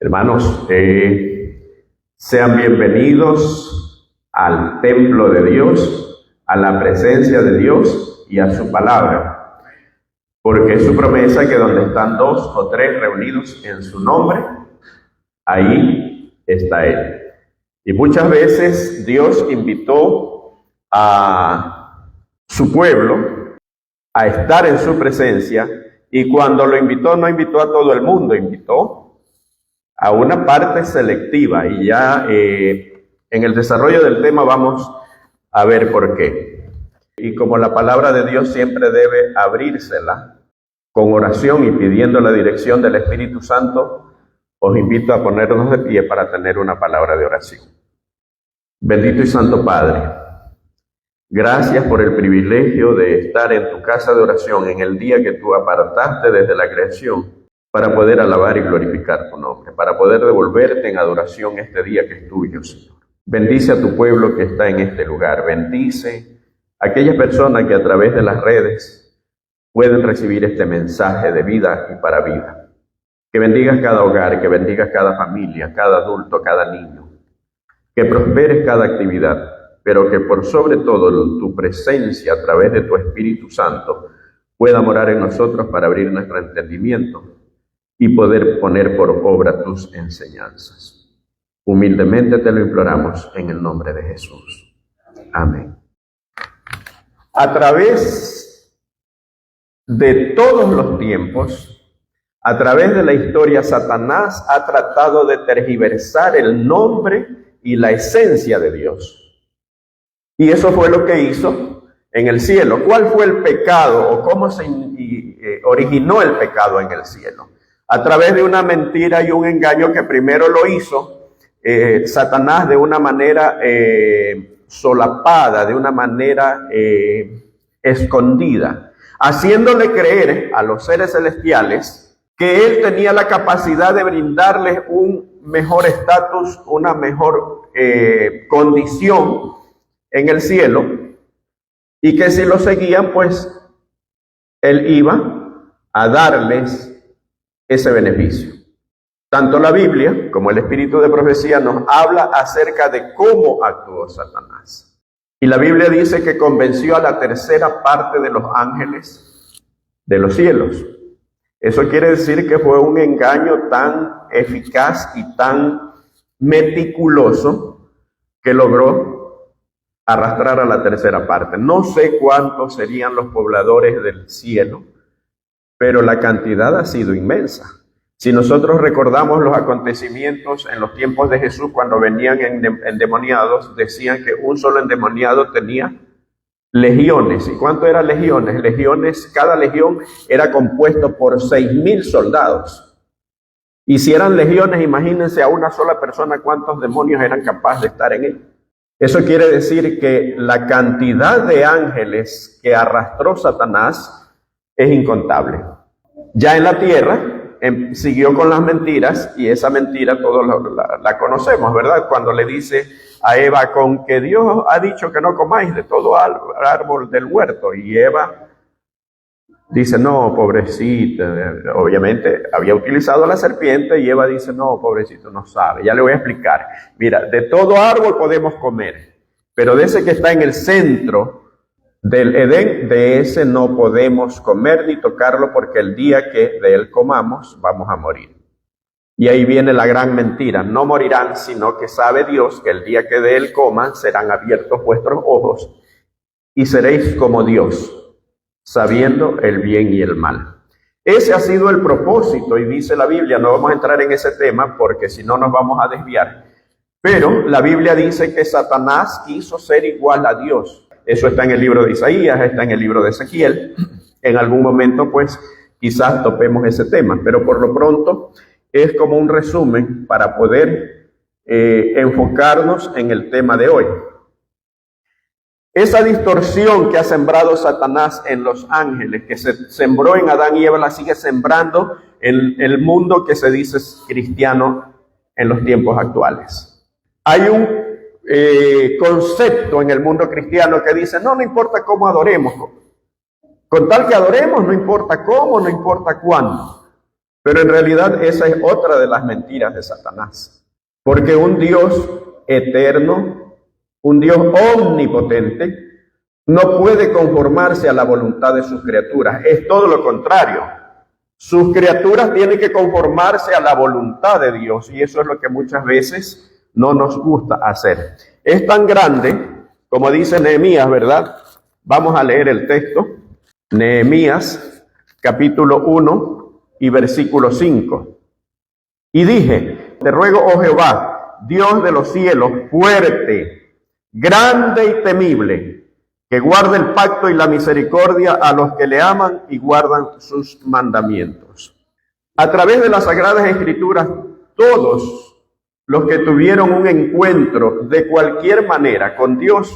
Hermanos, sean bienvenidos al templo de Dios, a la presencia de Dios y a su palabra. Porque es su promesa que donde están 2 o 3 reunidos en su nombre, ahí está Él. Y muchas veces Dios invitó a su pueblo a estar en su presencia, y cuando lo invitó, no invitó a todo el mundo, invitó a una parte selectiva, y ya en el desarrollo del tema vamos a ver por qué. Y como la palabra de Dios siempre debe abrírsela con oración y pidiendo la dirección del Espíritu Santo, os invito a ponernos de pie para tener una palabra de oración. Bendito y Santo Padre, gracias por el privilegio de estar en tu casa de oración en el día que tú apartaste desde la creación para poder alabar y glorificar tu nombre, para poder devolverte en adoración este día que es tuyo, Señor. Bendice a tu pueblo que está en este lugar. Bendice a aquellas personas que a través de las redes pueden recibir este mensaje de vida y para vida. Que bendigas cada hogar, que bendigas cada familia, cada adulto, cada niño. Que prosperes cada actividad, pero que por sobre todo tu presencia a través de tu Espíritu Santo pueda morar en nosotros para abrir nuestro entendimiento y poder poner por obra tus enseñanzas. Humildemente te lo imploramos en el nombre de Jesús. Amén. A través de todos los tiempos, a través de la historia, Satanás ha tratado de tergiversar el nombre y la esencia de Dios. Y eso fue lo que hizo en el cielo. ¿Cuál fue el pecado o cómo se originó el pecado en el cielo? A través de una mentira y un engaño que primero lo hizo Satanás de una manera solapada, de una manera escondida, haciéndole creer a los seres celestiales que él tenía la capacidad de brindarles un mejor estatus, una mejor condición en el cielo, y que si lo seguían, pues él iba a darles ese beneficio. Tanto la Biblia como el espíritu de profecía nos habla acerca de cómo actuó Satanás. Y la Biblia dice que convenció a la tercera parte de los ángeles de los cielos. Eso quiere decir que fue un engaño tan eficaz y tan meticuloso que logró arrastrar a la tercera parte. No sé cuántos serían los pobladores del cielo, pero la cantidad ha sido inmensa. Si nosotros recordamos los acontecimientos en los tiempos de Jesús, cuando venían endemoniados, decían que un solo endemoniado tenía legiones. ¿Y cuánto eran legiones? Cada legión era compuesto por 6,000 soldados. Y si eran legiones, imagínense a una sola persona cuántos demonios eran capaces de estar en él. Eso quiere decir que la cantidad de ángeles que arrastró Satanás es incontable. Ya en la tierra siguió con las mentiras, y esa mentira todos la conocemos, ¿verdad? Cuando le dice a Eva, con que Dios ha dicho que no comáis de todo árbol del huerto, y Eva dice, no, pobrecita, obviamente había utilizado la serpiente, y Eva dice, no, pobrecito, no sabe, ya le voy a explicar. Mira, de todo árbol podemos comer, pero de ese que está en el centro del Edén, de ese no podemos comer ni tocarlo, porque el día que de él comamos vamos a morir. Y ahí viene la gran mentira: no morirán, sino que sabe Dios que el día que de él coman serán abiertos vuestros ojos y seréis como Dios, sabiendo el bien y el mal. Ese ha sido el propósito, y dice la Biblia, no vamos a entrar en ese tema porque si no nos vamos a desviar, pero la Biblia dice que Satanás quiso ser igual a Dios. Eso está en el libro de Isaías, está en el libro de Ezequiel. En algún momento, pues, quizás topemos ese tema, pero por lo pronto es como un resumen para poder enfocarnos en el tema de hoy. Esa distorsión que ha sembrado Satanás en los ángeles, que se sembró en Adán y Eva, la sigue sembrando en el mundo que se dice cristiano en los tiempos actuales. Hay un concepto en el mundo cristiano que dice, no importa cómo adoremos, con tal que adoremos, no importa cómo, no importa cuándo. Pero en realidad esa es otra de las mentiras de Satanás. Porque un Dios eterno, un Dios omnipotente, no puede conformarse a la voluntad de sus criaturas. Es todo lo contrario. Sus criaturas tienen que conformarse a la voluntad de Dios, y eso es lo que muchas veces no nos gusta hacer. Es tan grande, como dice Nehemías, ¿verdad? Vamos a leer el texto. Nehemías, capítulo 1 y versículo 5. Y dije, te ruego, oh Jehová, Dios de los cielos, fuerte, grande y temible, que guarde el pacto y la misericordia a los que le aman y guardan sus mandamientos. A través de las Sagradas Escrituras, todos los que tuvieron un encuentro de cualquier manera con Dios,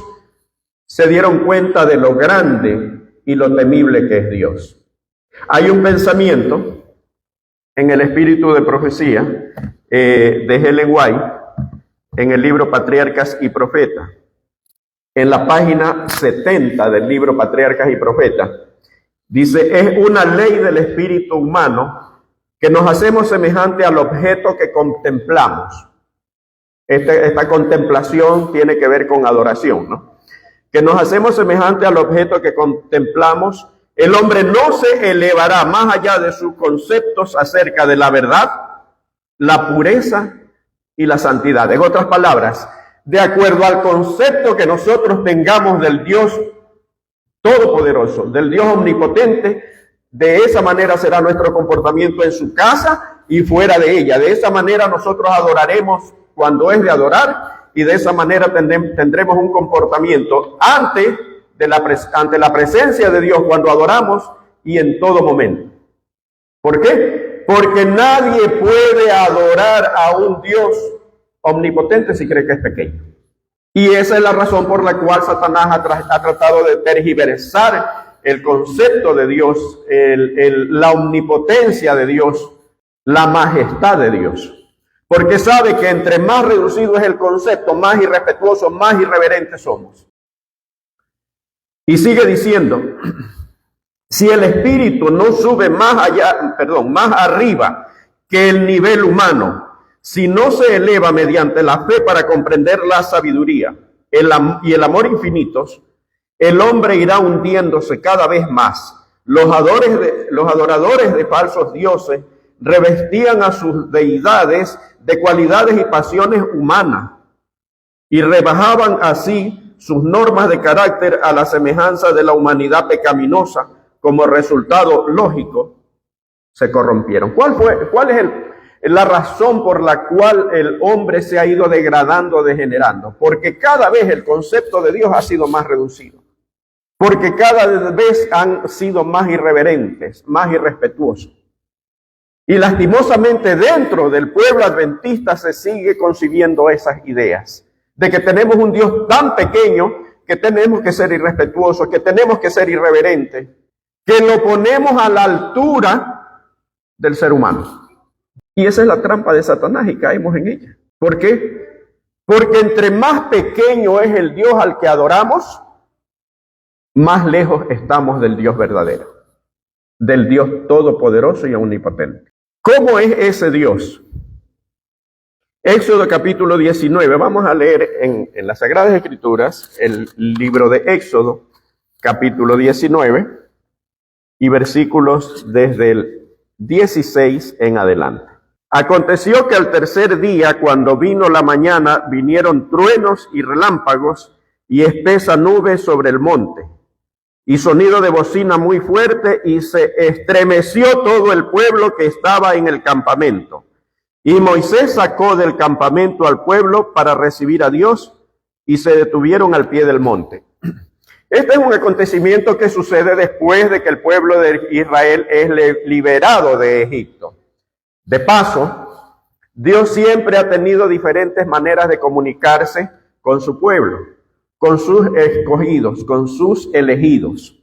se dieron cuenta de lo grande y lo temible que es Dios. Hay un pensamiento en el espíritu de profecía de Ellen White, en el libro Patriarcas y Profetas. En la página 70 del libro Patriarcas y Profetas, dice, es una ley del espíritu humano que nos hacemos semejante al objeto que contemplamos. Esta contemplación tiene que ver con adoración, ¿no? Que nos hacemos semejante al objeto que contemplamos. El hombre no se elevará más allá de sus conceptos acerca de la verdad, la pureza y la santidad. En otras palabras, de acuerdo al concepto que nosotros tengamos del Dios todopoderoso, del Dios omnipotente, de esa manera será nuestro comportamiento en su casa y fuera de ella. De esa manera nosotros adoraremos cuando es de adorar, y de esa manera tendremos un comportamiento ante la presencia de Dios cuando adoramos y en todo momento. ¿Por qué? Porque nadie puede adorar a un Dios omnipotente si cree que es pequeño. Y esa es la razón por la cual Satanás ha tratado de tergiversar el concepto de Dios, la omnipotencia de Dios, la majestad de Dios. Porque sabe que entre más reducido es el concepto, más irrespetuosos, más irreverentes somos. Y sigue diciendo, si el espíritu no sube más arriba que el nivel humano, si no se eleva mediante la fe para comprender la sabiduría y el amor infinitos, el hombre irá hundiéndose cada vez más. Los adoradores de falsos dioses revestían a sus deidades de cualidades y pasiones humanas y rebajaban así sus normas de carácter a la semejanza de la humanidad pecaminosa. Como resultado lógico, se corrompieron. ¿Cuál es la razón por la cual el hombre se ha ido degradando, degenerando? Porque cada vez el concepto de Dios ha sido más reducido. Porque cada vez han sido más irreverentes, más irrespetuosos. Y lastimosamente dentro del pueblo adventista se sigue concibiendo esas ideas de que tenemos un Dios tan pequeño que tenemos que ser irrespetuosos, que tenemos que ser irreverentes, que lo ponemos a la altura del ser humano. Y esa es la trampa de Satanás y caemos en ella. ¿Por qué? Porque entre más pequeño es el Dios al que adoramos, más lejos estamos del Dios verdadero, del Dios todopoderoso y omnipotente. ¿Cómo es ese Dios? Éxodo capítulo 19, vamos a leer en las Sagradas Escrituras el libro de Éxodo capítulo 19 y versículos desde el 16 en adelante. Aconteció que al tercer día, cuando vino la mañana, vinieron truenos y relámpagos y espesa nube sobre el monte, y sonido de bocina muy fuerte, y se estremeció todo el pueblo que estaba en el campamento. Y Moisés sacó del campamento al pueblo para recibir a Dios, y se detuvieron al pie del monte. Este es un acontecimiento que sucede después de que el pueblo de Israel es liberado de Egipto. De paso, Dios siempre ha tenido diferentes maneras de comunicarse con su pueblo, con sus escogidos, con sus elegidos.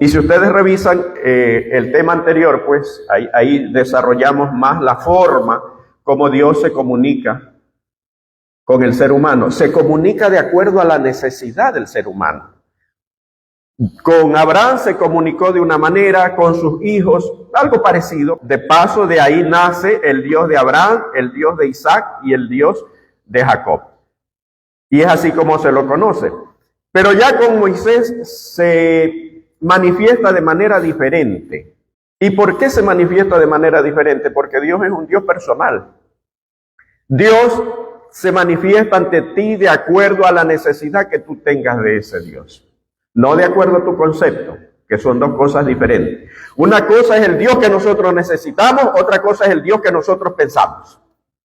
Y si ustedes revisan el tema anterior, pues ahí desarrollamos más la forma como Dios se comunica con el ser humano. Se comunica de acuerdo a la necesidad del ser humano. Con Abraham se comunicó de una manera, con sus hijos, algo parecido. De paso, de ahí nace el Dios de Abraham, el Dios de Isaac y el Dios de Jacob. Y es así como se lo conoce. Pero ya con Moisés se manifiesta de manera diferente. ¿Y por qué se manifiesta de manera diferente? Porque Dios es un Dios personal. Dios se manifiesta ante ti de acuerdo a la necesidad que tú tengas de ese Dios. No de acuerdo a tu concepto, que son dos cosas diferentes. Una cosa es el Dios que nosotros necesitamos, otra cosa es el Dios que nosotros pensamos.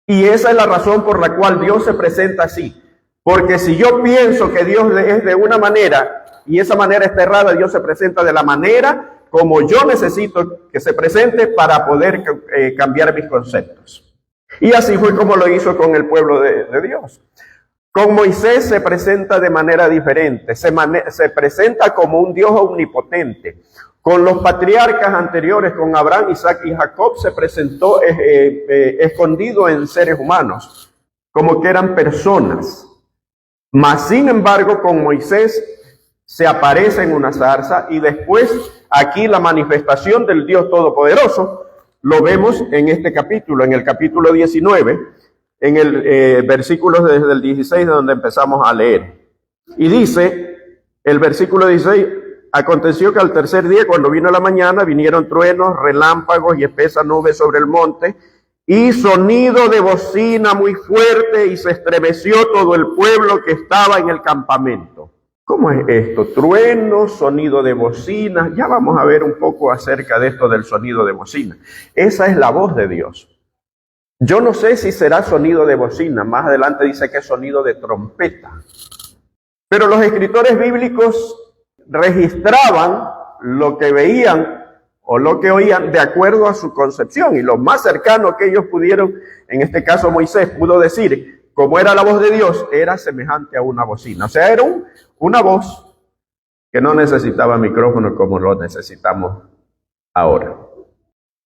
Y esa es la razón por la cual Dios se presenta así. Porque si yo pienso que Dios es de una manera y esa manera está errada, Dios se presenta de la manera como yo necesito que se presente para poder cambiar mis conceptos. Y así fue como lo hizo con el pueblo de Dios. Con Moisés se presenta de manera diferente, se presenta como un Dios omnipotente. Con los patriarcas anteriores, con Abraham, Isaac y Jacob, se presentó escondido en seres humanos, como que eran personas. Mas, sin embargo, con Moisés se aparece en una zarza y después aquí la manifestación del Dios Todopoderoso lo vemos en este capítulo, en el capítulo 19, en el versículo desde el 16 de donde empezamos a leer. Y dice el versículo 16, aconteció que al tercer día, cuando vino la mañana, vinieron truenos, relámpagos y espesa nube sobre el monte, y sonido de bocina muy fuerte, y se estremeció todo el pueblo que estaba en el campamento. ¿Cómo es esto? Trueno, sonido de bocina. Ya vamos a ver un poco acerca de esto del sonido de bocina. Esa es la voz de Dios. Yo no sé si será sonido de bocina. Más adelante dice que es sonido de trompeta. Pero los escritores bíblicos registraban lo que veían o lo que oían de acuerdo a su concepción. Y lo más cercano que ellos pudieron, en este caso Moisés, pudo decir, como era la voz de Dios, era semejante a una bocina. O sea, era una voz que no necesitaba micrófono como lo necesitamos ahora.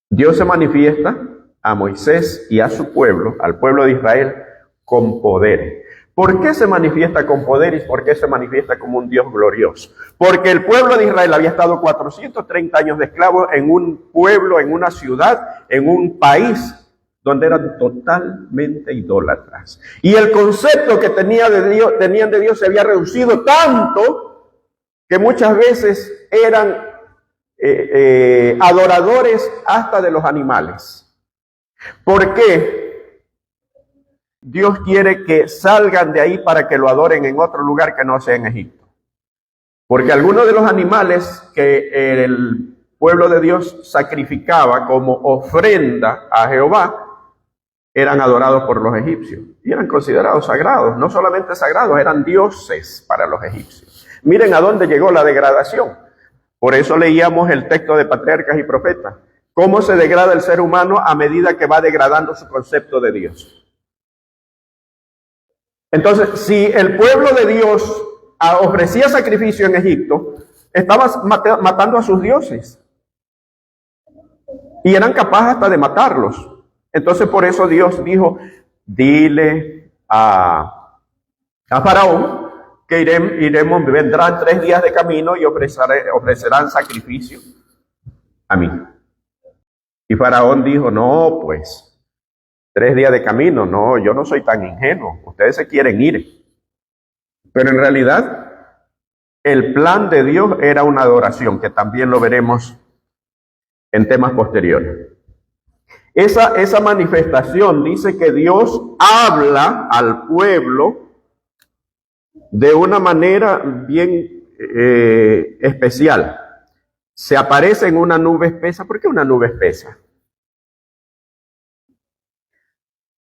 Dios se manifiesta a Moisés y a su pueblo, al pueblo de Israel, con poder. ¿Por qué se manifiesta con poder y por qué se manifiesta como un Dios glorioso? Porque el pueblo de Israel había estado 430 años de esclavo en un pueblo, en una ciudad, en un país donde eran totalmente idólatras. Y el concepto que tenían de Dios se había reducido tanto que muchas veces eran adoradores hasta de los animales. ¿Por qué? Dios quiere que salgan de ahí para que lo adoren en otro lugar que no sea en Egipto. Porque algunos de los animales que el pueblo de Dios sacrificaba como ofrenda a Jehová eran adorados por los egipcios y eran considerados sagrados. No solamente sagrados, eran dioses para los egipcios. Miren a dónde llegó la degradación. Por eso leíamos el texto de Patriarcas y Profetas. Cómo se degrada el ser humano a medida que va degradando su concepto de Dios. Entonces, si el pueblo de Dios ofrecía sacrificio en Egipto, estaba matando a sus dioses. Y eran capaces hasta de matarlos. Entonces, por eso Dios dijo, dile a Faraón que vendrán 3 días de camino y ofrecerán sacrificio a mí. Y Faraón dijo, no, pues, 3 días de camino, no, yo no soy tan ingenuo, ustedes se quieren ir. Pero en realidad, el plan de Dios era una adoración, que también lo veremos en temas posteriores. Esa manifestación dice que Dios habla al pueblo de una manera bien especial. Se aparece en una nube espesa. ¿Por qué una nube espesa?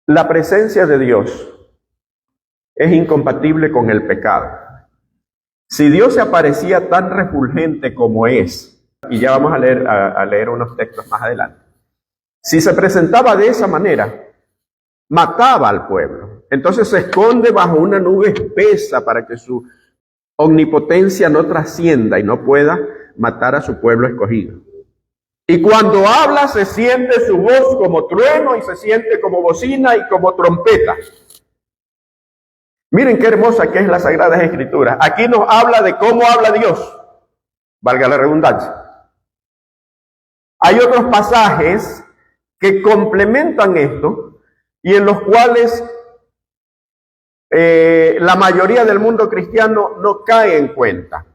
La presencia de Dios es incompatible con el pecado. Si Dios se aparecía tan refulgente como es, y ya vamos a leer unos textos más adelante, si se presentaba de esa manera, mataba al pueblo. Entonces se esconde bajo una nube espesa para que su omnipotencia no trascienda y no pueda matar a su pueblo escogido. Y cuando habla se siente su voz como trueno y se siente como bocina y como trompeta. Miren qué hermosa que es la Sagrada Escritura. Aquí nos habla de cómo habla Dios. valga la redundancia. Hay otros pasajes que complementan esto y en los cuales la mayoría del mundo cristiano no cae en cuenta.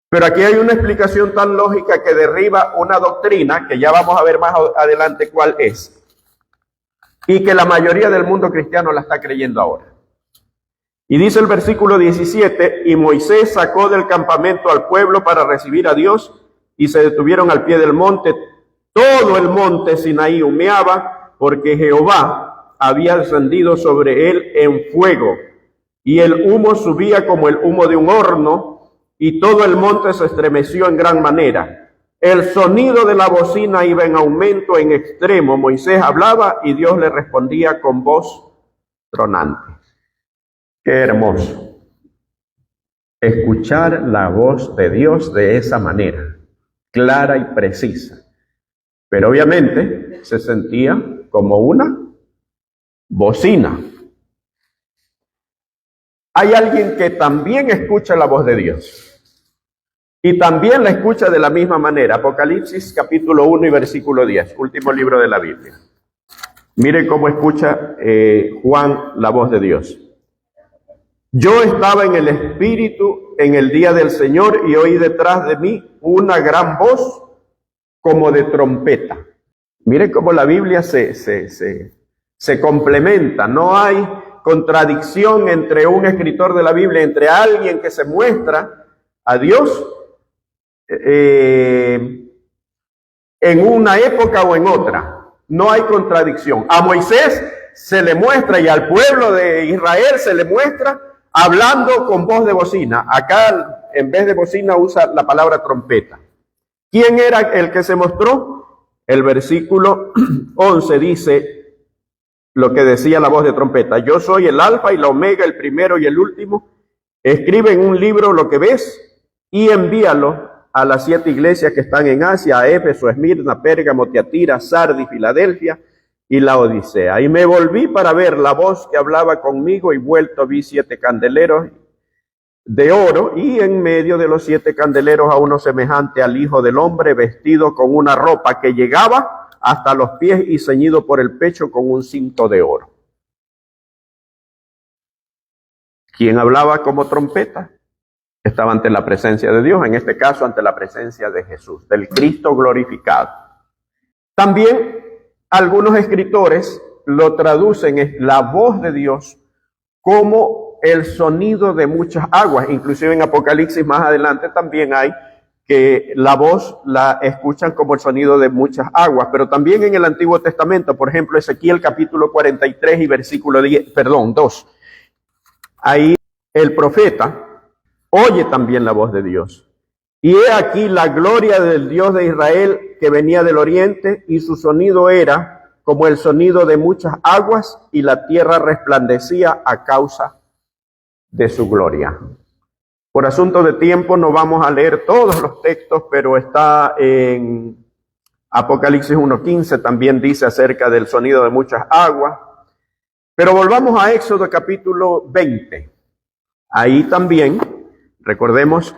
Pero aquí hay una explicación tan lógica que derriba una doctrina, que ya vamos a ver más adelante cuál es, y que la mayoría del mundo cristiano la está creyendo ahora. Y dice el versículo 17, y Moisés sacó del campamento al pueblo para recibir a Dios, y se detuvieron al pie del monte. Todo el monte Sinaí humeaba, porque Jehová había descendido sobre él en fuego, y el humo subía como el humo de un horno, y todo el monte se estremeció en gran manera. El sonido de la bocina iba en aumento en extremo. Moisés hablaba y Dios le respondía con voz tronante. Qué hermoso escuchar la voz de Dios de esa manera, clara y precisa. Pero obviamente se sentía como una bocina. Hay alguien que también escucha la voz de Dios y también la escucha de la misma manera. Apocalipsis capítulo 1 y versículo 10, último libro de la Biblia. Mire cómo escucha Juan la voz de Dios. Yo estaba en el Espíritu en el día del Señor y oí detrás de mí una gran voz como de trompeta. Mire cómo la Biblia se complementa. No hay contradicción entre un escritor de la Biblia, entre alguien que se muestra a Dios en una época o en otra. No hay contradicción. A Moisés se le muestra y al pueblo de Israel se le muestra hablando con voz de bocina. Acá en vez de bocina usa la palabra trompeta. ¿Quién era el que se mostró? El versículo 11 dice lo que decía la voz de trompeta. Yo soy el alfa y la omega, el primero y el último. Escribe en un libro lo que ves y envíalo a las 7 iglesias que están en Asia, a Éfeso, Esmirna, Pérgamo, Tiatira, Sardis, Filadelfia y la Odisea. Y me volví para ver la voz que hablaba conmigo y vuelto vi 7 candeleros de oro y en medio de los 7 candeleros a uno semejante al Hijo del Hombre, vestido con una ropa que llegaba hasta los pies y ceñido por el pecho con un cinto de oro. ¿Quién hablaba como trompeta? Estaba ante la presencia de Dios, en este caso ante la presencia de Jesús, del Cristo glorificado. También algunos escritores lo traducen, es la voz de Dios, como el sonido de muchas aguas. Inclusive en Apocalipsis más adelante también hay que la voz la escuchan como el sonido de muchas aguas, pero también en el Antiguo Testamento, por ejemplo, Ezequiel capítulo 43 y versículo 2. Ahí el profeta oye también la voz de Dios. Y he aquí la gloria del Dios de Israel que venía del oriente y su sonido era como el sonido de muchas aguas y la tierra resplandecía a causa de su gloria. Por asunto de tiempo no vamos a leer todos los textos, pero está en Apocalipsis 1:15, también dice acerca del sonido de muchas aguas. Pero volvamos a Éxodo capítulo 20. Ahí también, recordemos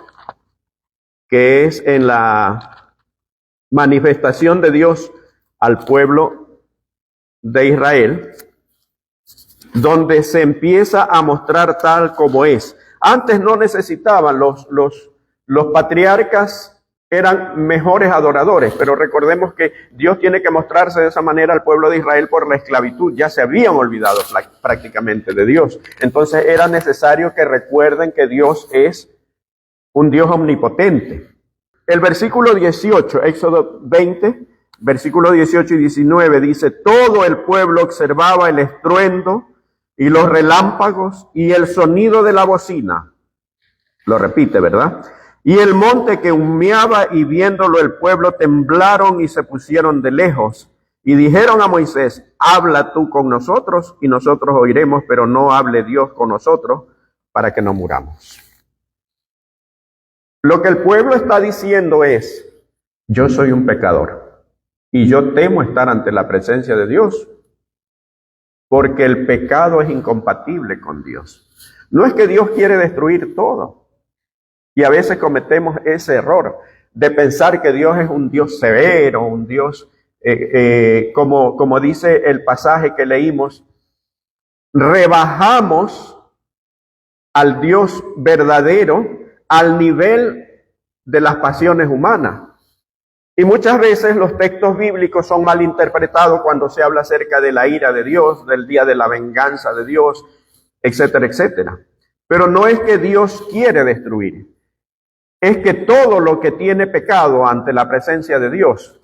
que es en la manifestación de Dios al pueblo de Israel, donde se empieza a mostrar tal como es. Antes no necesitaban, los patriarcas eran mejores adoradores, pero recordemos que Dios tiene que mostrarse de esa manera al pueblo de Israel por la esclavitud. Ya se habían olvidado prácticamente de Dios. Entonces era necesario que recuerden que Dios es un Dios omnipotente. El versículo 18, Éxodo 20, versículo 18 y 19 dice, todo el pueblo observaba el estruendo y los relámpagos y el sonido de la bocina. Lo repite, ¿verdad? Y el monte que humeaba, y viéndolo el pueblo temblaron y se pusieron de lejos. Y dijeron a Moisés, habla tú con nosotros y nosotros oiremos, pero no hable Dios con nosotros para que no muramos. Lo que el pueblo está diciendo es, yo soy un pecador y yo temo estar ante la presencia de Dios. Porque el pecado es incompatible con Dios. No es que Dios quiere destruir todo. Y a veces cometemos ese error de pensar que Dios es un Dios severo, un Dios, como dice el pasaje que leímos, rebajamos al Dios verdadero al nivel de las pasiones humanas. Y muchas veces los textos bíblicos son mal interpretados cuando se habla acerca de la ira de Dios, del día de la venganza de Dios, etcétera, etcétera. Pero no es que Dios quiere destruir, es que todo lo que tiene pecado ante la presencia de Dios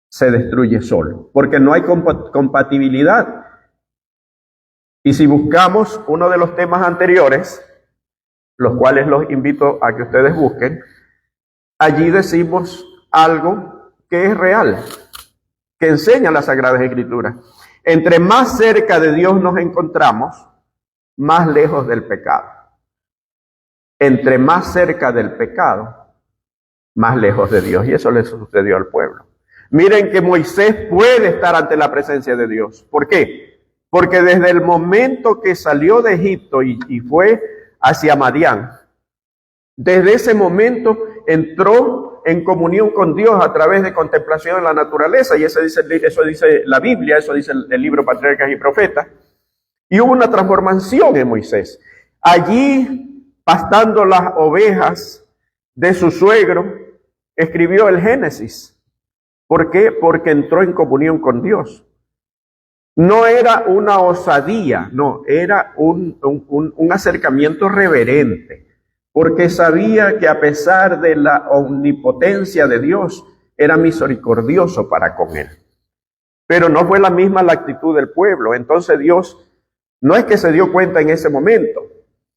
se destruye solo, porque no hay compatibilidad. Y si buscamos uno de los temas anteriores, los cuales los invito a que ustedes busquen, allí decimos algo que es real, que enseña las Sagradas Escrituras. Entre más cerca de Dios nos encontramos, más lejos del pecado. Entre más cerca del pecado, más lejos de Dios. Y eso le sucedió al pueblo. Miren que Moisés puede estar ante la presencia de Dios. ¿Por qué? Porque desde el momento que salió de Egipto y fue hacia Madián, desde ese momento entró en comunión con Dios a través de contemplación en la naturaleza, y eso dice la Biblia, eso dice el libro Patriarcas y Profetas, y hubo una transformación en Moisés. Allí, pastando las ovejas de su suegro, escribió el Génesis. ¿Por qué? Porque entró en comunión con Dios. No era una osadía, no, era un acercamiento reverente, porque sabía que a pesar de la omnipotencia de Dios, era misericordioso para con él. Pero no fue la misma la actitud del pueblo. Entonces Dios no es que se dio cuenta en ese momento.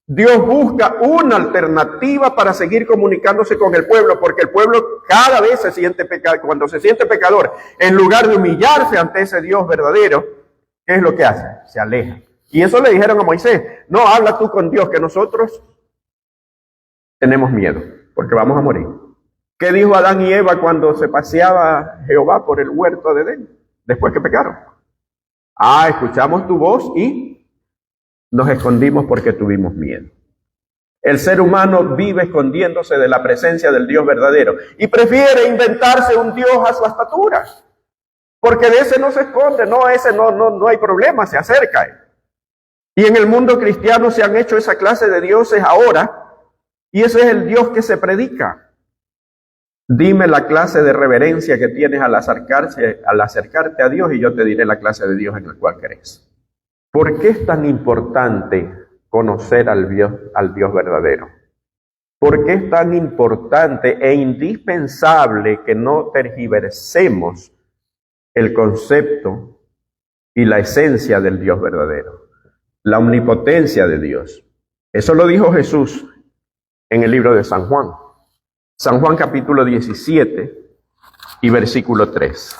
Dios busca una alternativa para seguir comunicándose con el pueblo, porque el pueblo cada vez se siente pecador. Cuando se siente pecador, en lugar de humillarse ante ese Dios verdadero, ¿qué es lo que hace? Se aleja. Y eso le dijeron a Moisés: no, habla tú con Dios, que nosotros tenemos miedo, porque vamos a morir. ¿Qué dijo Adán y Eva cuando se paseaba Jehová por el huerto de Edén, después que pecaron? Escuchamos tu voz y nos escondimos porque tuvimos miedo. El ser humano vive escondiéndose de la presencia del Dios verdadero y prefiere inventarse un Dios a su estatura, porque de ese no se esconde, ese no hay problema, se acerca. Y en el mundo cristiano se han hecho esa clase de dioses ahora, y ese es el Dios que se predica. Dime la clase de reverencia que tienes al acercarte a Dios y yo te diré la clase de Dios en el cual crees. ¿Por qué es tan importante conocer al Dios verdadero? ¿Por qué es tan importante e indispensable que no tergiversemos el concepto y la esencia del Dios verdadero? La omnipotencia de Dios. Eso lo dijo Jesús en el libro de San Juan. San Juan capítulo 17 y versículo 3.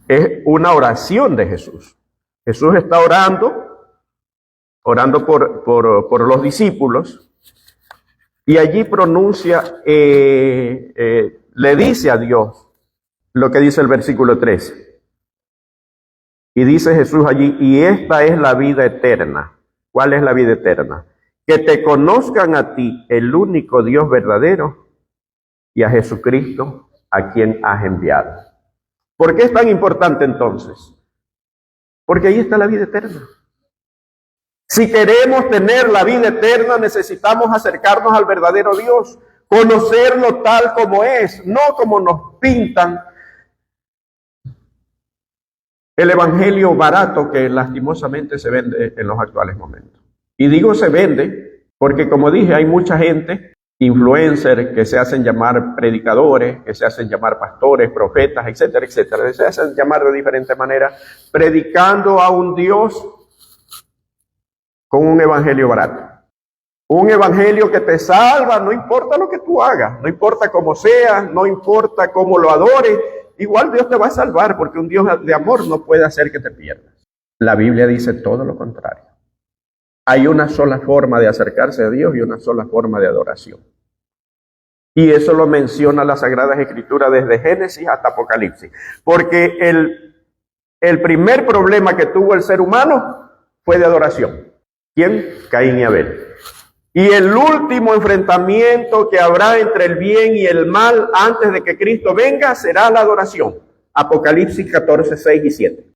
Es una oración de Jesús. Jesús está orando por los discípulos, y allí pronuncia, le dice a Dios lo que dice el versículo 3. Y dice Jesús allí: y esta es la vida eterna. ¿Cuál es la vida eterna? Que te conozcan a ti, el único Dios verdadero, y a Jesucristo, a quien has enviado. ¿Por qué es tan importante entonces? Porque ahí está la vida eterna. Si queremos tener la vida eterna, necesitamos acercarnos al verdadero Dios, conocerlo tal como es, no como nos pintan el evangelio barato que lastimosamente se vende en los actuales momentos. Y digo se vende porque, como dije, hay mucha gente, influencers, que se hacen llamar predicadores, que se hacen llamar pastores, profetas, etcétera, etcétera. Se hacen llamar de diferentes maneras, predicando a un Dios con un evangelio barato. Un evangelio que te salva, no importa lo que tú hagas, no importa cómo seas, no importa cómo lo adores, igual Dios te va a salvar, porque un Dios de amor no puede hacer que te pierdas. La Biblia dice todo lo contrario. Hay una sola forma de acercarse a Dios y una sola forma de adoración. Y eso lo menciona las Sagradas Escrituras desde Génesis hasta Apocalipsis. Porque el primer problema que tuvo el ser humano fue de adoración. ¿Quién? Caín y Abel. Y el último enfrentamiento que habrá entre el bien y el mal antes de que Cristo venga será la adoración. Apocalipsis 14, 6 y 7.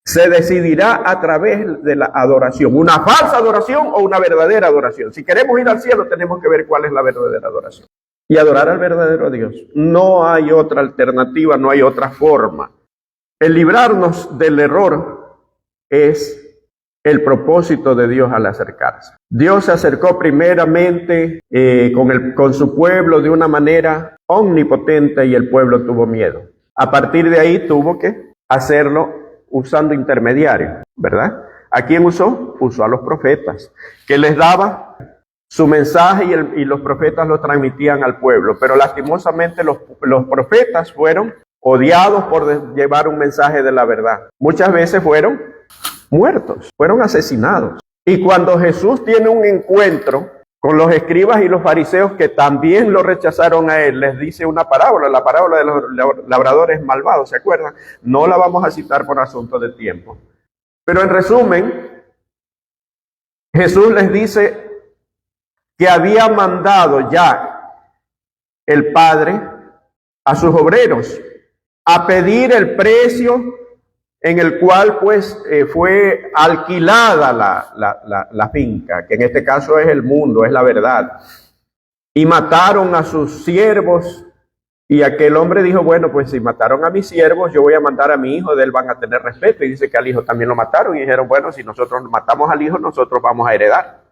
Se decidirá a través de la adoración, una falsa adoración o una verdadera adoración. Si queremos ir al cielo, tenemos que ver cuál es la verdadera adoración. Y adorar al verdadero Dios. No hay otra alternativa, no hay otra forma. El librarnos del error es el propósito de Dios al acercarse. Dios se acercó primeramente con su pueblo de una manera omnipotente y el pueblo tuvo miedo. A partir de ahí tuvo que hacerlo usando intermediarios, ¿verdad? ¿A quién usó? Usó a los profetas, que les daba su mensaje y los profetas lo transmitían al pueblo. Pero lastimosamente los profetas fueron odiados por llevar un mensaje de la verdad. Muchas veces fueron muertos, fueron asesinados. Y cuando Jesús tiene un encuentro con los escribas y los fariseos que también lo rechazaron a él, les dice una parábola, la parábola de los labradores malvados, ¿se acuerdan? No la vamos a citar por asunto de tiempo. Pero en resumen, Jesús les dice que había mandado ya el Padre a sus obreros a pedir el precio en el cual pues fue alquilada la finca, que en este caso es el mundo, es la verdad. Y mataron a sus siervos, y aquel hombre dijo, bueno, pues si mataron a mis siervos, yo voy a mandar a mi hijo, de él van a tener respeto. Y dice que al hijo también lo mataron, y dijeron, bueno, si nosotros matamos al hijo, nosotros vamos a heredar.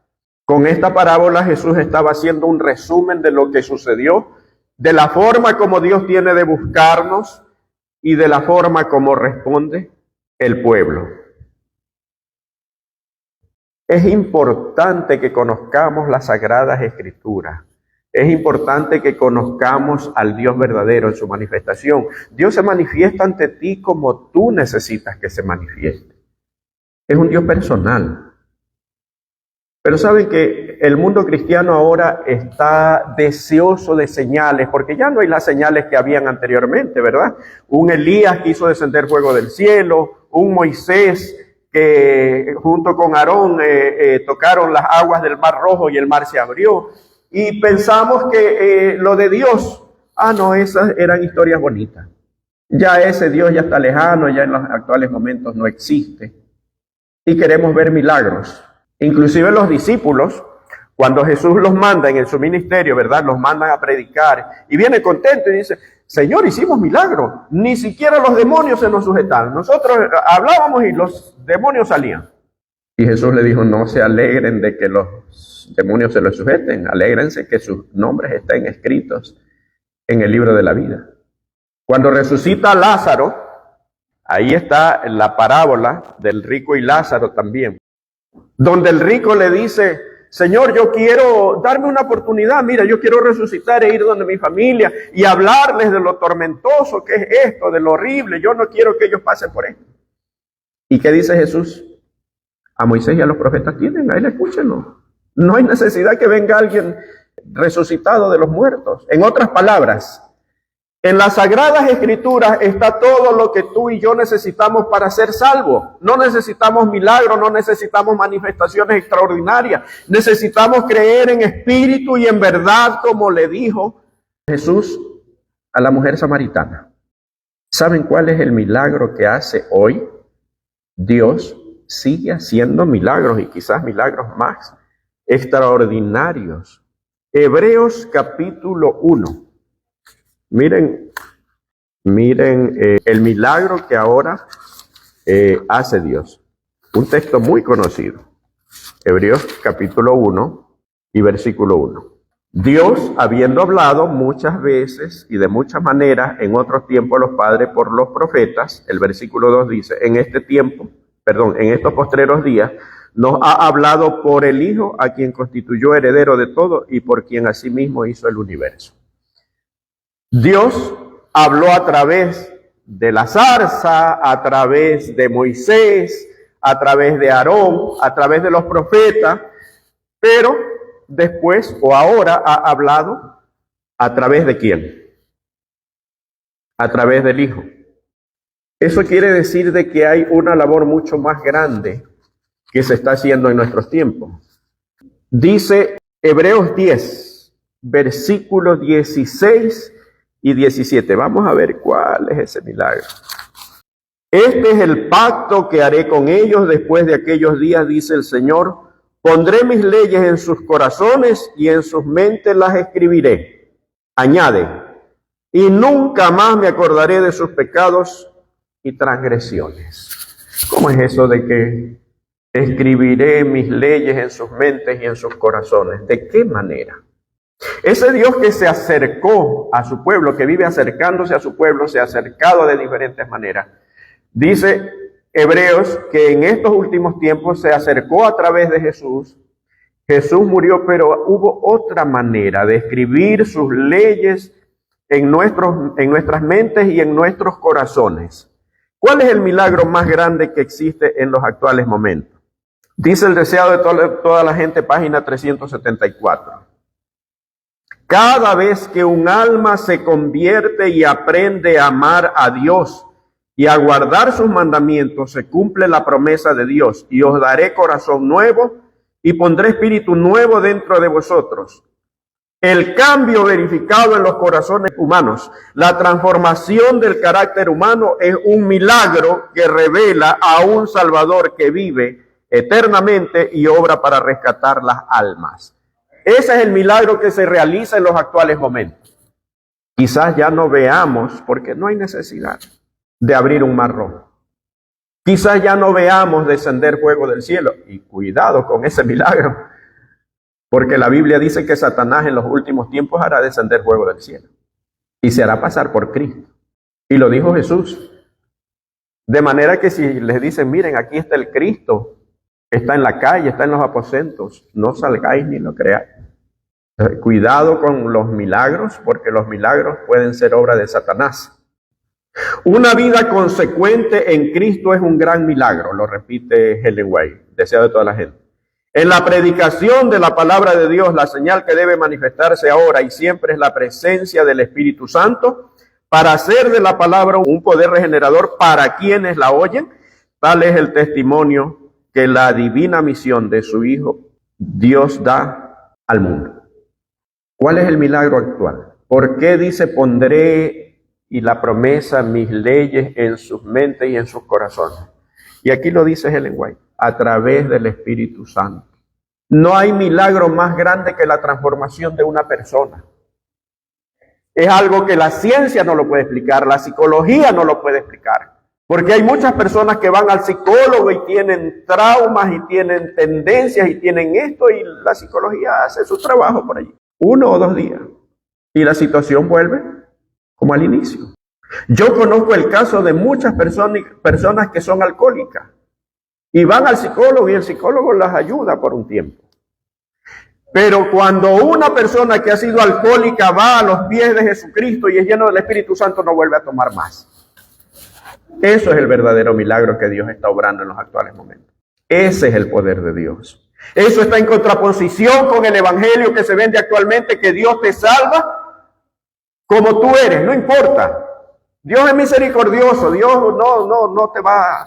Con esta parábola Jesús estaba haciendo un resumen de lo que sucedió, de la forma como Dios tiene de buscarnos, y de la forma como responde el pueblo. Es importante que conozcamos las Sagradas Escrituras. Es importante que conozcamos al Dios verdadero en su manifestación. Dios se manifiesta ante ti como tú necesitas que se manifieste. Es un Dios personal. Pero saben que el mundo cristiano ahora está deseoso de señales, porque ya no hay las señales que habían anteriormente, ¿verdad? Un Elías que hizo descender fuego del cielo, un Moisés que junto con Aarón tocaron las aguas del Mar Rojo y el mar se abrió. Y pensamos que lo de Dios, no, esas eran historias bonitas. Ya ese Dios ya está lejano, ya en los actuales momentos no existe. Y queremos ver milagros. Inclusive los discípulos, cuando Jesús los manda en su ministerio, ¿verdad? Los mandan a predicar y viene contento y dice, Señor, hicimos milagros, ni siquiera los demonios se nos sujetaron. Nosotros hablábamos y los demonios salían. Y Jesús le dijo, no se alegren de que los demonios se los sujeten, alégrense que sus nombres estén escritos en el libro de la vida. Cuando resucita a Lázaro, ahí está la parábola del rico y Lázaro también, donde el rico le dice, Señor, yo quiero darme una oportunidad, mira, yo quiero resucitar e ir donde mi familia y hablarles de lo tormentoso que es esto, de lo horrible, yo no quiero que ellos pasen por esto. ¿Y qué dice Jesús? A Moisés y a los profetas tienen, a él escúchenlo. No hay necesidad que venga alguien resucitado de los muertos. En otras palabras, en las Sagradas Escrituras está todo lo que tú y yo necesitamos para ser salvos. No necesitamos milagros, no necesitamos manifestaciones extraordinarias. Necesitamos creer en espíritu y en verdad, como le dijo Jesús a la mujer samaritana. ¿Saben cuál es el milagro que hace hoy? Dios sigue haciendo milagros y quizás milagros más extraordinarios. Hebreos capítulo 1. Miren el milagro que ahora hace Dios. Un texto muy conocido. Hebreos capítulo 1 y versículo 1. Dios, habiendo hablado muchas veces y de muchas maneras en otros tiempos los padres por los profetas, el versículo 2 dice, en estos postreros días, nos ha hablado por el Hijo, a quien constituyó heredero de todo y por quien asimismo hizo el universo. Dios habló a través de la zarza, a través de Moisés, a través de Aarón, a través de los profetas, pero después o ahora ha hablado a través de ¿quién? A través del Hijo. Eso quiere decir de que hay una labor mucho más grande que se está haciendo en nuestros tiempos. Dice Hebreos 10, versículos 16 y 17. Vamos a ver cuál es ese milagro. Este es el pacto que haré con ellos después de aquellos días, dice el Señor. Pondré mis leyes en sus corazones y en sus mentes las escribiré. Añade, y nunca más me acordaré de sus pecados y transgresiones. ¿Cómo es eso de que escribiré mis leyes en sus mentes y en sus corazones? ¿De qué manera? Ese Dios que se acercó a su pueblo, que vive acercándose a su pueblo, se ha acercado de diferentes maneras. Dice Hebreos que en estos últimos tiempos se acercó a través de Jesús. Jesús murió, pero hubo otra manera de escribir sus leyes en nuestras mentes y en nuestros corazones. ¿Cuál es el milagro más grande que existe en los actuales momentos? Dice el deseado de toda la gente, página 374. Cada vez que un alma se convierte y aprende a amar a Dios y a guardar sus mandamientos, se cumple la promesa de Dios: y os daré corazón nuevo y pondré espíritu nuevo dentro de vosotros. El cambio verificado en los corazones humanos, la transformación del carácter humano, es un milagro que revela a un Salvador que vive eternamente y obra para rescatar las almas. Ese es el milagro que se realiza en los actuales momentos. Quizás ya no veamos, porque no hay necesidad de abrir un mar rojo. Quizás ya no veamos descender fuego del cielo. Y cuidado con ese milagro, porque la Biblia dice que Satanás en los últimos tiempos hará descender fuego del cielo y se hará pasar por Cristo. Y lo dijo Jesús. De manera que si les dicen, miren, aquí está el Cristo, está en la calle, está en los aposentos, no salgáis ni lo creáis. Cuidado con los milagros, porque los milagros pueden ser obra de Satanás. Una vida consecuente en Cristo es un gran milagro, lo repite Ellen White, deseado de toda la gente. En la predicación de la palabra de Dios, la señal que debe manifestarse ahora y siempre es la presencia del Espíritu Santo para hacer de la palabra un poder regenerador para quienes la oyen. Tal es el testimonio que la divina misión de su Hijo Dios da al mundo. ¿Cuál es el milagro actual? ¿Por qué dice pondré y la promesa mis leyes en sus mentes y en sus corazones? Y aquí lo dice Ellen White, a través del Espíritu Santo. No hay milagro más grande que la transformación de una persona. Es algo que la ciencia no lo puede explicar, la psicología no lo puede explicar. Porque hay muchas personas que van al psicólogo y tienen traumas y tienen tendencias y tienen esto, y la psicología hace su trabajo por allí. 1 o 2 días. Y la situación vuelve como al inicio. Yo conozco el caso de muchas personas que son alcohólicas y van al psicólogo y el psicólogo las ayuda por un tiempo. Pero cuando una persona que ha sido alcohólica va a los pies de Jesucristo y es lleno del Espíritu Santo, no vuelve a tomar más. Eso es el verdadero milagro que Dios está obrando en los actuales momentos. Ese es el poder de Dios. Eso está en contraposición con el evangelio que se vende actualmente, que Dios te salva como tú eres, no importa. Dios es misericordioso, Dios no te va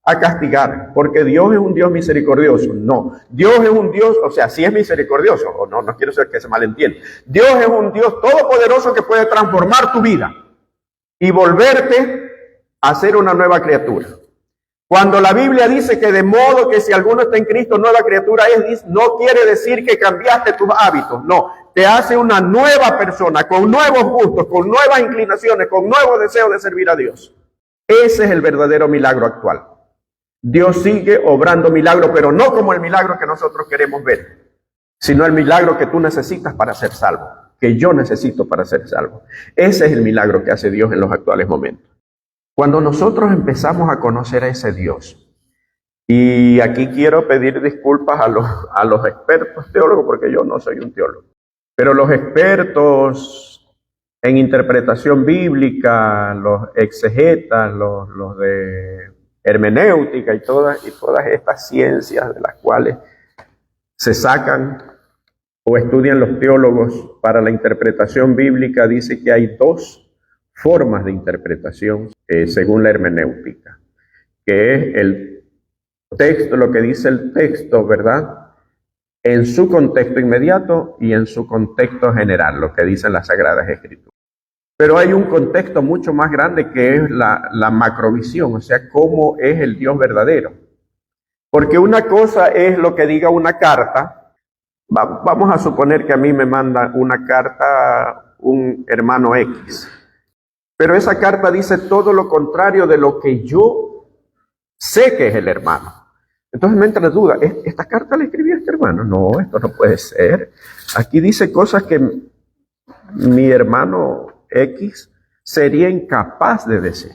a castigar, porque Dios es un Dios misericordioso. No, Dios es un Dios, o sea, sí es misericordioso, o no quiero ser que se malentienda. Dios es un Dios todopoderoso que puede transformar tu vida y volverte a ser una nueva criatura. Cuando la Biblia dice que de modo que si alguno está en Cristo, nueva criatura es, no quiere decir que cambiaste tus hábitos, no, te hace una nueva persona, con nuevos gustos, con nuevas inclinaciones, con nuevos deseos de servir a Dios. Ese es el verdadero milagro actual. Dios sigue obrando milagros, pero no como el milagro que nosotros queremos ver, sino el milagro que tú necesitas para ser salvo, que yo necesito para ser salvo. Ese es el milagro que hace Dios en los actuales momentos. Cuando nosotros empezamos a conocer a ese Dios, y aquí quiero pedir disculpas a los expertos teólogos, porque yo no soy un teólogo, pero los expertos en interpretación bíblica, los exegetas, los de hermenéutica y todas estas ciencias de las cuales se sacan o estudian los teólogos para la interpretación bíblica, dice que hay 2 formas de interpretación según la hermenéutica, que es el texto, lo que dice el texto, ¿verdad? en su contexto inmediato y en su contexto general, lo que dicen las Sagradas Escrituras. Pero hay un contexto mucho más grande que es la macrovisión, o sea, cómo es el Dios verdadero. Porque una cosa es lo que diga una carta. Vamos a suponer que a mí me manda una carta un hermano X, pero esa carta dice todo lo contrario de lo que yo sé que es el hermano. Entonces me entra duda, ¿esta carta la escribió este hermano? No, esto no puede ser. Aquí dice cosas que mi hermano X sería incapaz de decir,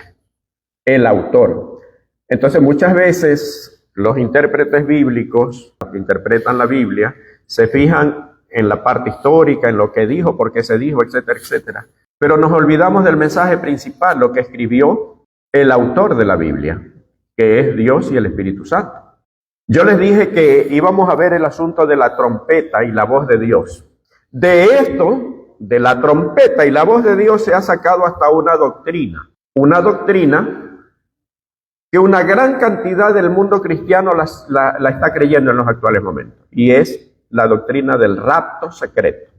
el autor. Entonces muchas veces los intérpretes bíblicos, los que interpretan la Biblia, se fijan en la parte histórica, en lo que dijo, por qué se dijo, etcétera, etcétera. Pero nos olvidamos del mensaje principal, lo que escribió el autor de la Biblia, que es Dios y el Espíritu Santo. Yo les dije que íbamos a ver el asunto de la trompeta y la voz de Dios. De esto, de la trompeta y la voz de Dios, se ha sacado hasta una doctrina. Una doctrina que una gran cantidad del mundo cristiano la está creyendo en los actuales momentos. Y es la doctrina del rapto secreto.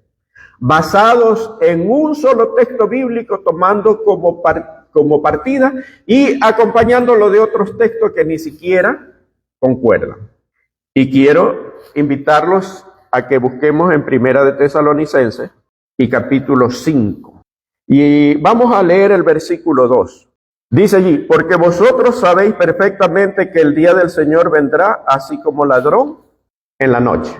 Basados en un solo texto bíblico, tomando como partida y acompañándolo de otros textos que ni siquiera concuerdan. Y quiero invitarlos a que busquemos en Primera de Tesalonicenses y capítulo 5. Y vamos a leer el versículo 2. Dice allí, porque vosotros sabéis perfectamente que el día del Señor vendrá así como ladrón en la noche.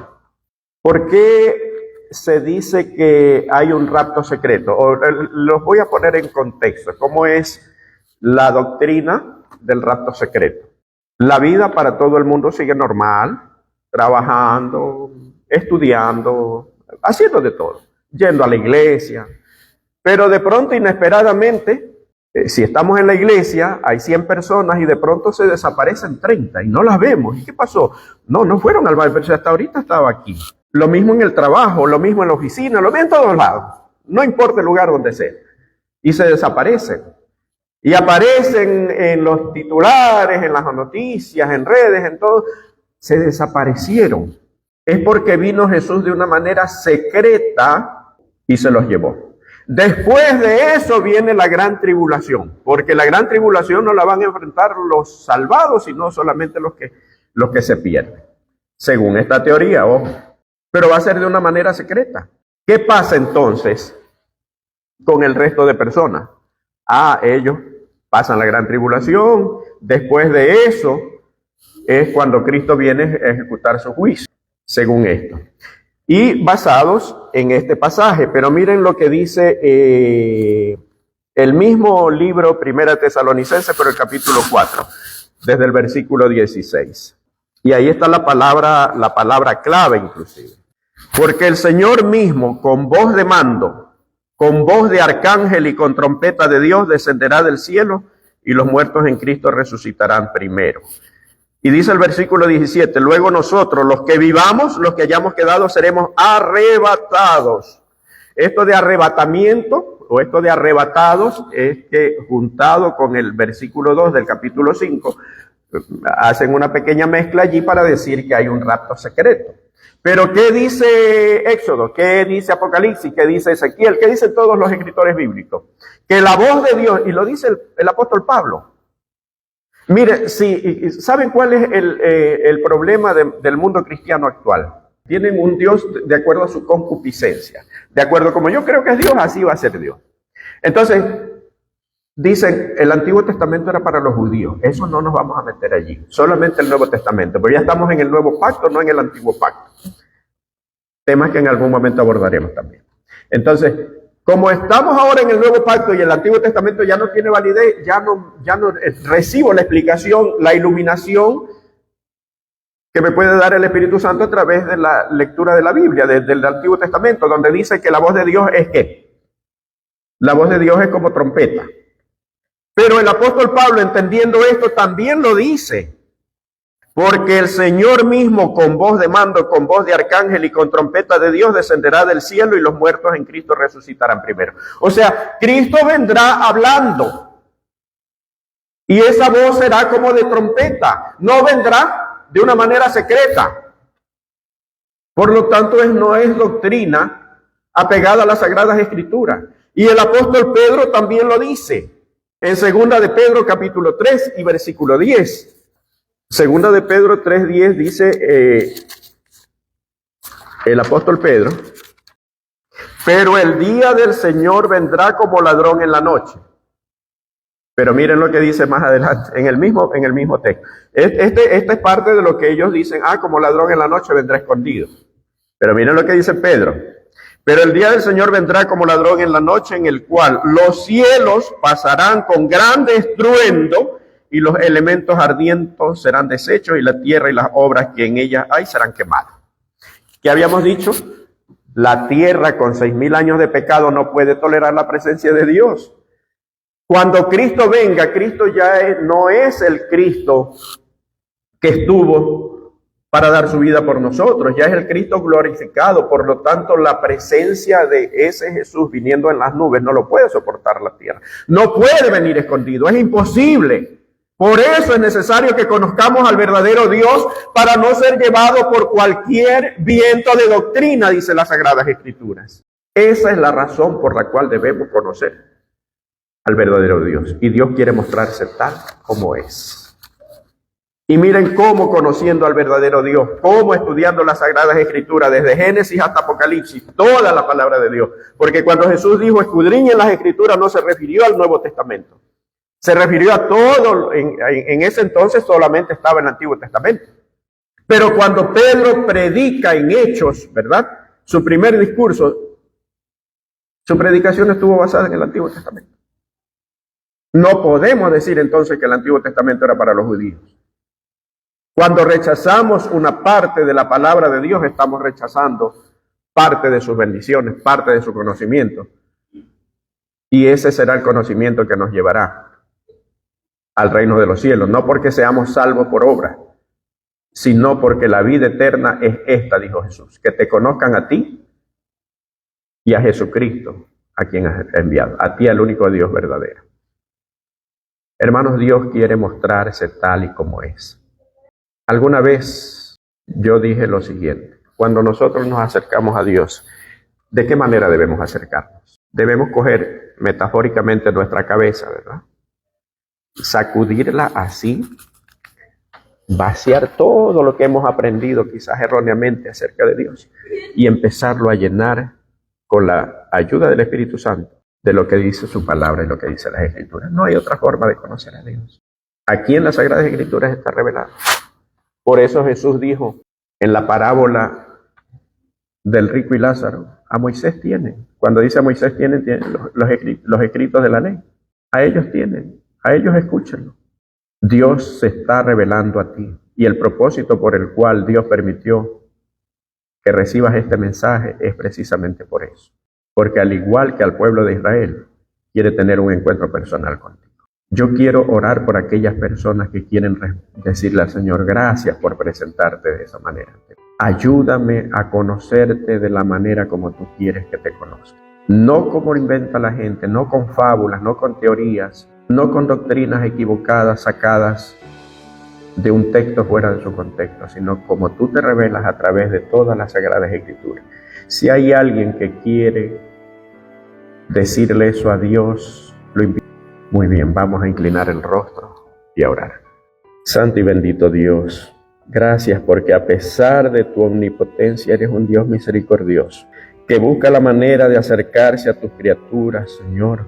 ¿Por qué se dice que hay un rapto secreto? Los voy a poner en contexto. ¿Cómo es la doctrina del rapto secreto? La vida para todo el mundo sigue normal, trabajando, estudiando, haciendo de todo, yendo a la iglesia. Pero de pronto, inesperadamente, si estamos en la iglesia, hay 100 personas y de pronto se desaparecen 30 y no las vemos. ¿Y qué pasó? No fueron al baile, pero hasta ahorita estaba aquí. Lo mismo en el trabajo, lo mismo en la oficina, lo mismo en todos lados. No importa el lugar donde sea. Y se desaparecen. Y aparecen en los titulares, en las noticias, en redes, en todo. Se desaparecieron. Es porque vino Jesús de una manera secreta y se los llevó. Después de eso viene la gran tribulación, porque la gran tribulación no la van a enfrentar los salvados, sino solamente los que se pierden. Según esta teoría, ojo. Pero va a ser de una manera secreta. ¿Qué pasa entonces con el resto de personas? Ellos pasan la gran tribulación. Después de eso es cuando Cristo viene a ejecutar su juicio, según esto. Y basados en este pasaje. Pero miren lo que dice el mismo libro, Primera Tesalonicenses, pero el capítulo 4, desde el versículo 16. Y ahí está la palabra clave inclusive. Porque el Señor mismo, con voz de mando, con voz de arcángel y con trompeta de Dios, descenderá del cielo y los muertos en Cristo resucitarán primero. Y dice el versículo 17, luego nosotros, los que vivamos, los que hayamos quedado, seremos arrebatados. Esto de arrebatamiento, o esto de arrebatados, es que juntado con el versículo 2 del capítulo 5, hacen una pequeña mezcla allí para decir que hay un rapto secreto. Pero ¿qué dice Éxodo? ¿Qué dice Apocalipsis? ¿Qué dice Ezequiel? ¿Qué dicen todos los escritores bíblicos? Que la voz de Dios, y lo dice el apóstol Pablo. Mire, ¿saben cuál es el problema del mundo cristiano actual? Tienen un Dios de acuerdo a su concupiscencia. De acuerdo como yo creo que es Dios, así va a ser Dios. Entonces, dicen, el Antiguo Testamento era para los judíos. Eso no nos vamos a meter allí. Solamente el Nuevo Testamento. Pero ya estamos en el Nuevo Pacto, no en el Antiguo Pacto. Temas que en algún momento abordaremos también. Entonces, como estamos ahora en el Nuevo Pacto y el Antiguo Testamento ya no tiene validez, ya no recibo la explicación, la iluminación que me puede dar el Espíritu Santo a través de la lectura de la Biblia, del Antiguo Testamento, donde dice que la voz de Dios es ¿qué? La voz de Dios es como trompeta. Pero el apóstol Pablo, entendiendo esto, también lo dice. Porque el Señor mismo, con voz de mando, con voz de arcángel y con trompeta de Dios, descenderá del cielo y los muertos en Cristo resucitarán primero. O sea, Cristo vendrá hablando. Y esa voz será como de trompeta. No vendrá de una manera secreta. Por lo tanto, no es doctrina apegada a las Sagradas Escrituras. Y el apóstol Pedro también lo dice en segunda de Pedro capítulo 3 y versículo 10. Segunda de Pedro 3:10 dice el apóstol Pedro: pero el día del Señor vendrá como ladrón en la noche. Pero miren lo que dice más adelante, en el mismo texto. Esta es parte de lo que ellos dicen: como ladrón en la noche vendrá escondido. Pero miren lo que dice Pedro: pero el día del Señor vendrá como ladrón en la noche, en el cual los cielos pasarán con grande estruendo, y los elementos ardientes serán deshechos, y la tierra y las obras que en ella hay serán quemadas. ¿Qué habíamos dicho? La tierra con 6,000 años de pecado no puede tolerar la presencia de Dios. Cuando Cristo venga, Cristo ya no es el Cristo que estuvo para dar su vida por nosotros, ya es el Cristo glorificado. Por lo tanto, la presencia de ese Jesús viniendo en las nubes no lo puede soportar la tierra. No puede venir escondido, es imposible. Por eso es necesario que conozcamos al verdadero Dios para no ser llevado por cualquier viento de doctrina, dice las Sagradas Escrituras. Esa es la razón por la cual debemos conocer al verdadero Dios. Y Dios quiere mostrarse tal como es. Y miren cómo, conociendo al verdadero Dios, cómo estudiando las Sagradas Escrituras, desde Génesis hasta Apocalipsis, toda la palabra de Dios. Porque cuando Jesús dijo escudriñen las Escrituras, no se refirió al Nuevo Testamento. Se refirió a todo. En ese entonces solamente estaba el Antiguo Testamento. Pero cuando Pedro predica en Hechos, ¿verdad? Su primer discurso, su predicación estuvo basada en el Antiguo Testamento. No podemos decir entonces que el Antiguo Testamento era para los judíos. Cuando rechazamos una parte de la palabra de Dios, estamos rechazando parte de sus bendiciones, parte de su conocimiento. Y ese será el conocimiento que nos llevará al reino de los cielos. No porque seamos salvos por obra, sino porque la vida eterna es esta, dijo Jesús: que te conozcan a ti y a Jesucristo, a quien has enviado, a ti, al único Dios verdadero. Hermanos, Dios quiere mostrarse tal y como es. Alguna vez yo dije lo siguiente: cuando nosotros nos acercamos a Dios, ¿de qué manera debemos acercarnos? Debemos coger metafóricamente nuestra cabeza, ¿verdad? Sacudirla así, vaciar todo lo que hemos aprendido quizás erróneamente acerca de Dios y empezarlo a llenar con la ayuda del Espíritu Santo de lo que dice su palabra y lo que dice las Escrituras. No hay otra forma de conocer a Dios. Aquí en las Sagradas Escrituras está revelado. Por eso Jesús dijo en la parábola del rico y Lázaro: a Moisés tienen. Cuando dice a Moisés tienen los escritos de la ley. A ellos tienen, a ellos escúchenlo. Dios se está revelando a ti, y el propósito por el cual Dios permitió que recibas este mensaje es precisamente por eso. Porque al igual que al pueblo de Israel, quiere tener un encuentro personal contigo. Yo quiero orar por aquellas personas que quieren decirle al Señor: gracias por presentarte de esa manera. Ayúdame a conocerte de la manera como tú quieres que te conozca. No como inventa la gente, no con fábulas, no con teorías, no con doctrinas equivocadas sacadas de un texto fuera de su contexto, sino como tú te revelas a través de todas las Sagradas Escrituras. Si hay alguien que quiere decirle eso a Dios, lo invito. Muy bien, vamos a inclinar el rostro y a orar. Santo y bendito Dios, gracias porque a pesar de tu omnipotencia eres un Dios misericordioso, que busca la manera de acercarse a tus criaturas, Señor,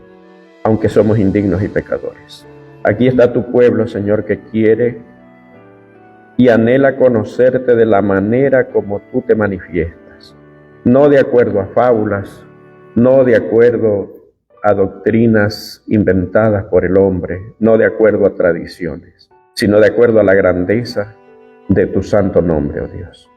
aunque somos indignos y pecadores. Aquí está tu pueblo, Señor, que quiere y anhela conocerte de la manera como tú te manifiestas, no de acuerdo a fábulas, no de acuerdo a doctrinas inventadas por el hombre, no de acuerdo a tradiciones, sino de acuerdo a la grandeza de tu santo nombre, oh Dios.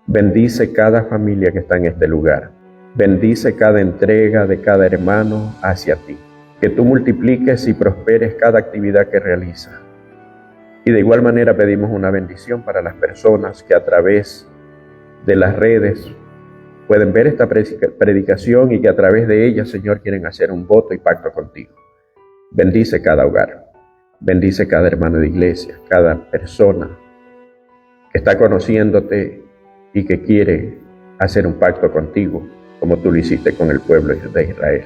Bendice cada familia que está en este lugar. Bendice cada entrega de cada hermano hacia ti. Que tú multipliques y prosperes cada actividad que realiza. Y de igual manera pedimos una bendición para las personas que a través de las redes pueden ver esta predicación y que a través de ella, Señor, quieren hacer un voto y pacto contigo. Bendice cada hogar, bendice cada hermano de iglesia, cada persona que está conociéndote y que quiere hacer un pacto contigo, como tú lo hiciste con el pueblo de Israel.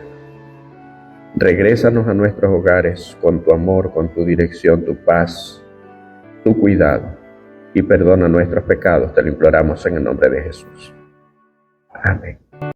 Regrésanos a nuestros hogares con tu amor, con tu dirección, tu paz, tu cuidado, y perdona nuestros pecados, te lo imploramos en el nombre de Jesús. Amén.